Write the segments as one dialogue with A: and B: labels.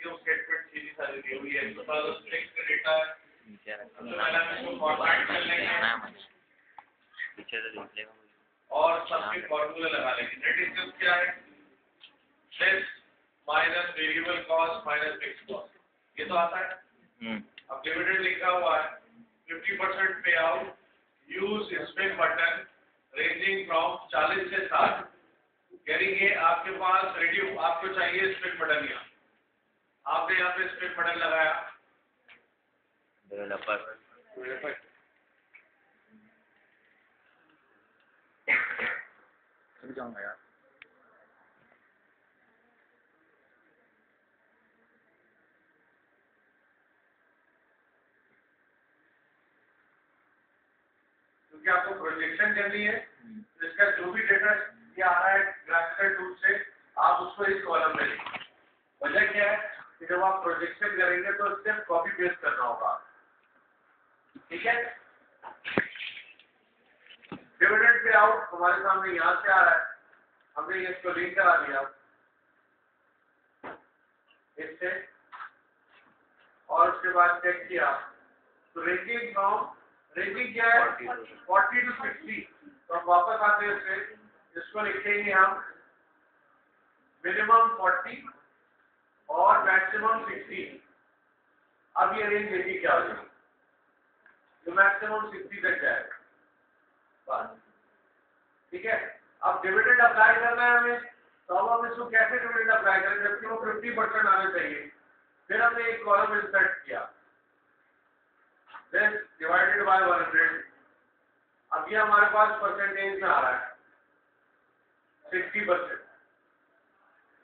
A: जो स्टेटमेंट सीधी सारी दी हुई है तो सारा फिक्स्ड डेटा तो पहले हम इसको फॉर्मेट कर लेंगे
B: पीछे से देख लेगा
A: और सबके फॉर्मूला लगा लेंगे। नेट इनकम क्या है? This minus variable cost minus fixed cost, ये तो आता है। अब डिविडेंड लिखा हुआ है 50% पे out, use spin button ranging from 40 से 60। यानी कि आपके पास रेडी, आपको चाहिए स्पिन बटन, यहाँ आपने यहाँ पे स्पिन बटन लगाया
B: डेवलपर जाऊंगा यार।
A: क्योंकि आपको प्रोजेक्शन करनी है तो इसका जो भी डेटा ये आ रहा है ग्राफिकल टूल से आप उसको इस कॉलम में लिखें। वजह क्या है कि जब आप प्रोजेक्शन करेंगे तो सिर्फ कॉपी पेस्ट करना होगा, ठीक है। डिविडेंड पे आउट हमारे सामने यहाँ से आ रहा है, हमने इसको लिंक करा दिया इससे और उसके बाद चेक किया तो रेंजिंग फ्रॉम, रेंजिंग क्या है 40 to 60। तो हम वापस आते हैं इससे, इसको लिखेंगे हम मिनिमम 40 और मैक्सिमम 60। अब ये रेंज देखिए क्या हो जाएगी, तो मैक्सिमम 60 तक जाएगा बस, ठीक है। अब डिविडेंड अप्लाई करना है हमें, तो अब हम इसको कैसे डिविडेंड अप्लाई करें जबकि वो 50% आना चाहिए। फिर हमने एक कॉलम इंसर्ट किया, दिस डिवाइडेड बाय 100। अब ये हमारे पास परसेंटेज में आ रहा है 60%।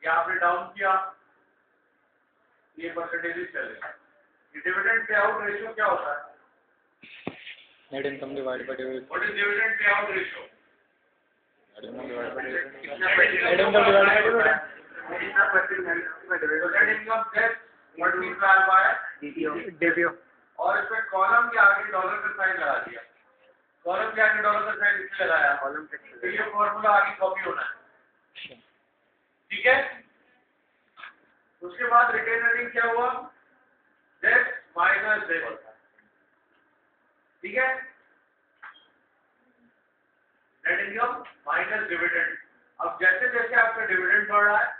A: ये आपने डाउन किया, ये परसेंटेज चलेगा। ये डिविडेंड पे आउट रेशियो क्या होता है?
B: Net income divide by dividend.
A: What is dividend pay out ratio?
B: Net income divide by dividend.
A: Net income divide by dividend, कितना परसेंट है dividend? Net income plus multiply by
B: DPO.
A: और इसमें column के आगे dollar का sign लगा दिया, column के आगे डॉलर का साइन इसलिए लगाया कॉलम के, तो ये फॉर्मूला आगे कॉपी होना है, ठीक है। उसके बाद रिटेन अर्निंग क्या हुआ, दिस माइनस दिस, ठीक है। Net income minus dividend. अब जैसे जैसे आपका डिविडेंड बढ़ रहा है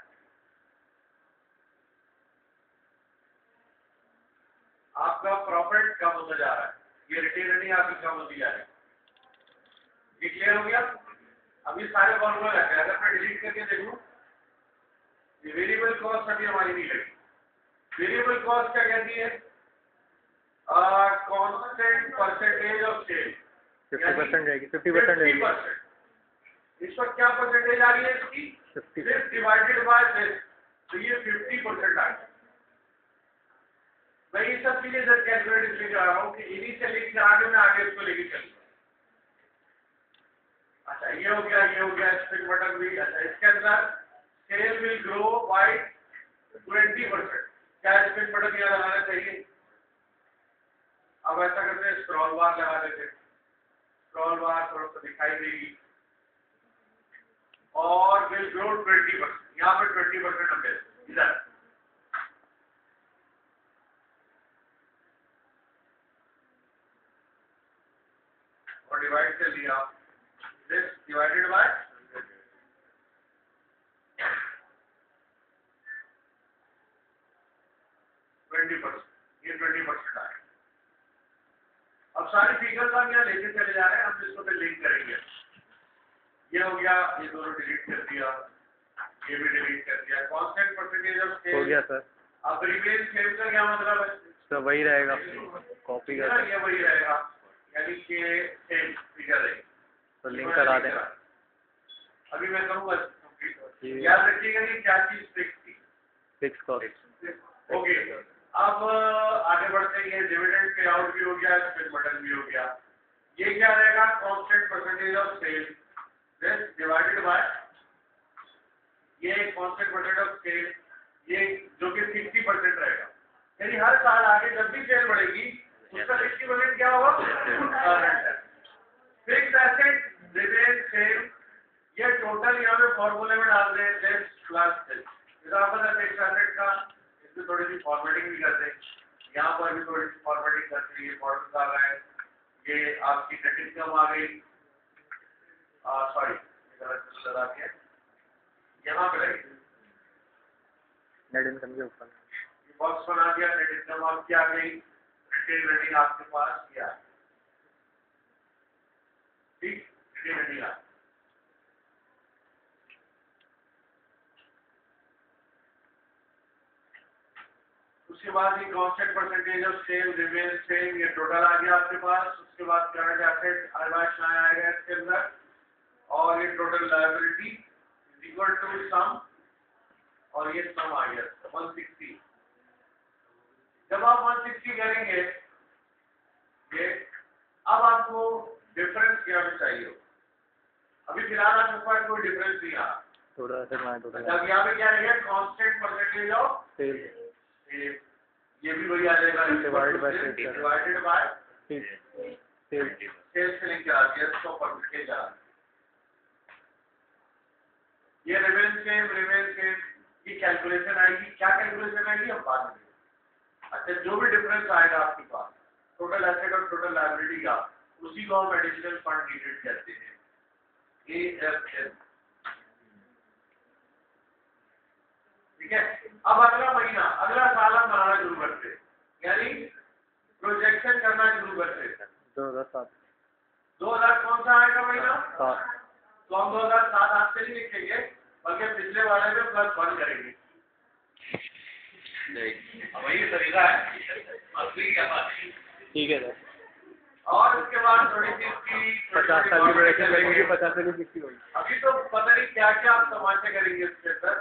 A: आपका प्रॉफिट कम होता जा रहा है, ये रिटेन अर्निंग आपकी कम होती जा रही है। ये क्लियर हो गया? अभी सारे फॉर्मूला लगे, अगर मैं डिलीट करके देखूं ये वेरिएबल कॉस्ट अभी हमारी नहीं लगी। वेरिएबल कॉस्ट क्या कहती है? कांस्टेंट परसेंटेज ऑफ सेल,
B: 50% रहेगी, 50% रहेगी।
A: इस पर क्या परसेंटेज आ रही है इसकी? 50 डिवाइडेड बाय दिस, तो ये 50% आ गया। मैं ये सब चीजें जब कैलकुलेट इसलिए कर रहा हूँ कि इन्हीं से लेकर आगे मैं आगे इसको लेके चलूंगा। अच्छा ये हो गया, ये हो गया स्पिन बटन भी। अच्छा इसके अंदर सेल विल ग्रो बाय 20%। क्या स्पिन बटन यहाँ लगाना चाहिए? अब ऐसा करते हैं, स्क्रॉल बार लगा देते हैं, स्क्रॉल बार थोड़ा सा दिखाई देगी और विल ग्रो 20%। यहाँ पे 20% हम दे इधर, और डिवाइड कर लिया, दिस डिवाइडेड बाय 20%, ये 20% आए। अब सारी फिगर्स हम यहाँ लेके चले जा रहे हैं, हम इसको फिर लिंक करेंगे। ये हो गया, ये दोनों डिलीट कर दिया, ये भी डिलीट कर दिया। कांस्टेंट परसेंटेज ऑफ सेल
B: हो गया सर।
A: अब रिमेन सेल का क्या मतलब है?
B: तो वही रहेगा, कॉपी कर,
A: ये वही रहेगा, यानी कि सेल फिगर है,
B: तो लिंक करा दें।
A: अभी मैं करूँगा, याद रखिएगा कि क्या चीज फिक्स थी,
B: फिक्स कॉस्ट।
A: ओके। अब आगे बढ़ते हैं, ये डिविडेंड पे आउट भी हो गया, स्पिन बटन भी हो गया। ये क्या रहेगा? Constant percentage of sale, this divided by ये कांस्टेंट परसेंट ऑफ सेल, ये जो कि 60% रहेगा। यानी हर साल आगे जब भी सेल बढ़ेगी उसका 60% क्या होगा? Fixed asset remain same. ये टोटल यहाँ पे फॉर्मूले में डाल दें, दिस प्लस दिस। इजाफा फिक्स्ड एसेट का, इसमें थोड़ी सी फॉर्मेटिंग भी करते हैं, यहाँ पर भी थोड़ी सी फॉर्मेटिंग करते हैं। ये मॉडल आ गए, ये आपकी नेट इनकम आ गई, सॉरी गलत लगा दिया, यहाँ पे लगी
B: नेट इनकम के ऊपर
A: बॉक्स बना दिया, नेट इनकम आपकी आ गई, रिटेल अर्निंग आपके पास क्या है, ठीक, रिटेल अर्निंग आ। उसके बाद ये constant percentage of same remain same, ये टोटल आ गया आपके पास। उसके बाद करंट एसेट आएगा इसके अंदर, और ये total liability is equal to sum, और ये सम आ गया 160। जब आप 160 करेंगे ये, अब आपको डिफरेंस क्या चाहिए हो, अभी फिलहाल आपके पास कोई डिफरेंस नहीं आ रहा,
B: टोटल एसेट माइनस टोटल
A: जब यहाँ पे क्या रहेगा कांस्टेंट परसेंटेज ऑफ
B: सेल,
A: ये भी वही आ जाएगा
B: डिवाइडेड बाय
A: सेल्स से लेकर आ गया 100% आ। ये रिमेन सेम की कैलकुलेशन आएगी, क्या कैलकुलेशन आएगी हम बाद में। अच्छा, जो भी डिफरेंस आएगा आपके पास टोटल एसेट और टोटल लायबिलिटी का, उसी को हम एडिशनल फंड नीडेड कहते हैं, AFN। ठीक है, अब अगला महीना, अगला साल हम बनाना शुरू करते हैं, यानी प्रोजेक्शन करना शुरू करते हैं।
B: 2007
A: कौन सा आएगा महीना?
B: 7।
A: तो हम 2007 आज से नहीं लिखेंगे, बल्कि पिछले वाले में +1 करेंगे। वही तरीका है, असली क्या बात है।
B: ठीक है सर।
A: और उसके बाद थोड़ी सी इसकी
B: 50 साल की प्रोडक्शन करेंगे, 50 साल की कितनी होगी?
A: अभी तो पता नहीं क्या क्या आप तमाशे करेंगे इसके अंदर।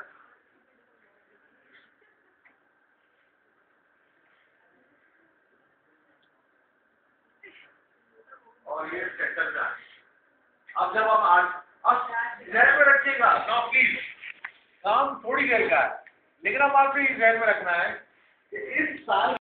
A: और ये सेक्टर का, अब जब हम अब ध्यान में रखिएगा, प्लीज काम थोड़ी देर का है, लेकिन अब आपको ध्यान में रखना है कि इस साल